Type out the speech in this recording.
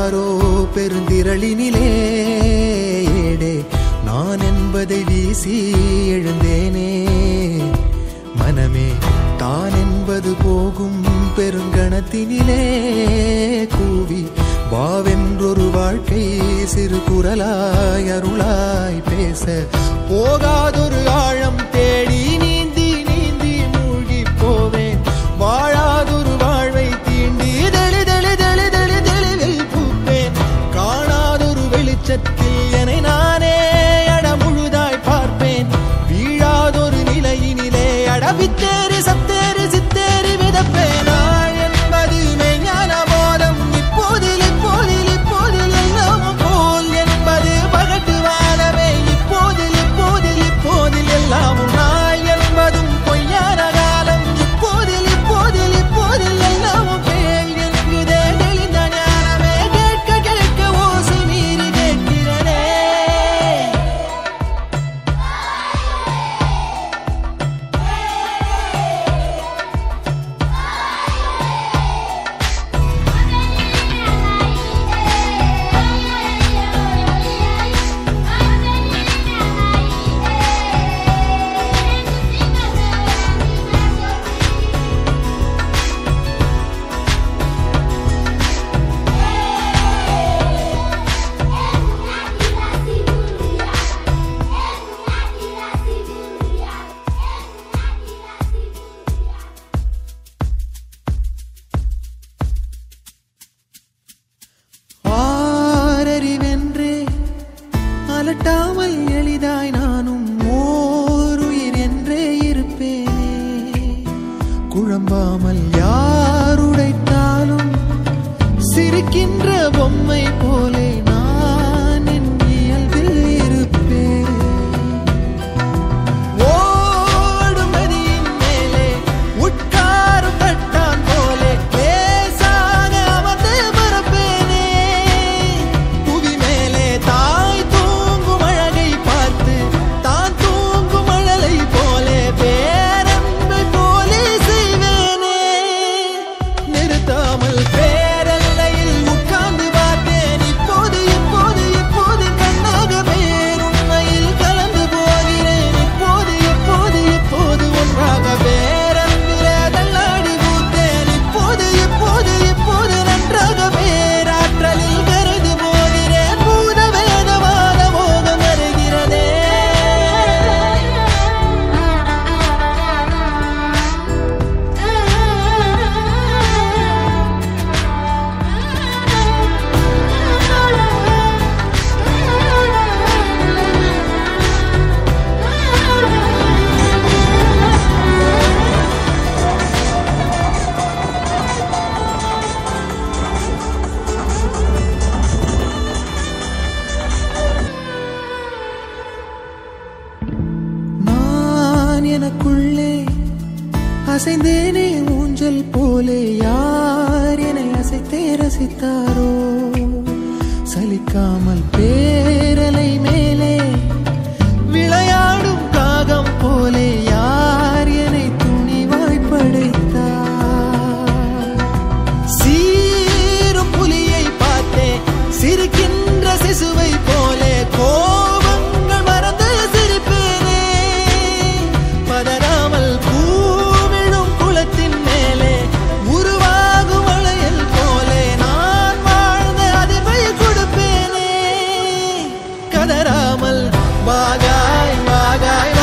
யாரோ பெருந்திரளினிலே ஏடே நான் என்பதை வீசி எழுந்தேனே. மனமே தான் என்பது போகும் பெருங்கணத்தினிலே கூவி வாவென்றொரு வாழ்க்கை சிறு குரலாய் அருளாய் பேச போகாதொரு ஆழம் தேடி நீந்தி நீந்தி மூழ்கி போவேன். வாழாதொரு வாழ்வை தீண்டி தெளிவில் பூப்பேன். காணாதொரு வெளிச்சத்தில் என்னை நானே அடமுழுதாய் பார்ப்பேன். வீழாதொரு நிலையினிலே அடவித்தேறி சத்தேறி சித்தேறி விதப்பேன். என்பது மெய்ஞான போதம் இப்போதில் இப்போதில் இப்போதில் எல்லாம் போல் என்பது பகட்டு வாழவே இப்போதில் இப்போதில் இப்போதில் எல்லாம் நாள் என்பதும் பொய்யான காலம் இப்போதில் இப்போதில் இப்போதில் எல்லாம் பேல் என்குதே தெளிந்த ஞானமே. கேட்க கேட்க ஓசை மீறி கேட்கிறனே. ஆரறிவென்றே அலட்டாமல் எளிதாய் நானும் ஓருயிர் என்றே இருப்பேனே. குழம்பாமல் யாருடைத்தாலும் சிரிக்கின்ற பொம்மை போலே நான் என் இயல்பில் இருப்பேன். ஓடும் நதியின் மேலே உட்காரும் தட்டான் போலே லேசாக அமர்ந்து பரப்பேனே. புவி மேலே தாய் தூங்கும் அழகை பார்த்து தான் தூங்கும் அழலை போலே பேரன்பை போலே செய்வேனே. நிறுத்தாமல் பேரல்லையில் உட்கார்ந்து பார்த்தேன். இப்போது இப்போது இப்போது கண்ணாக பேருண்மையில் கலந்து போகிறேன். இப்போது இப்போது இப்போது ஒன்றாக பேரன்பிலே தள்ளாடி பூத்தேன். இப்போது இப்போது இப்போது நன்றாக பேராற்றலில் கரைந்து போகிறேன். பூத வேதவாத மோகம் வருகிறதே. நான் எனக்குள்ளே அசைந்தேனே ஊஞ்சல் போலே. யார் என்னை அசைத்தே ரசித்தாரோ. சலிக்காமல் பேரலை மேலே விளையாடும் காகம் போலே யார் என்னை துணிவாய் படைத்தார். சீரும் புலியை பார்த்தே சிரிக்கின்ற சிசுவை போலே கோபங்கள் மறந்து சிரிப்பேனே. பதறாமல் பூவிழும் குளத்தின் மேலே உருவாகும் வளையல் போலே நான் வாழ்ந்த அதிர்வை கொடுப்பேனே. கதறாமல் வாகாய் வாகாய்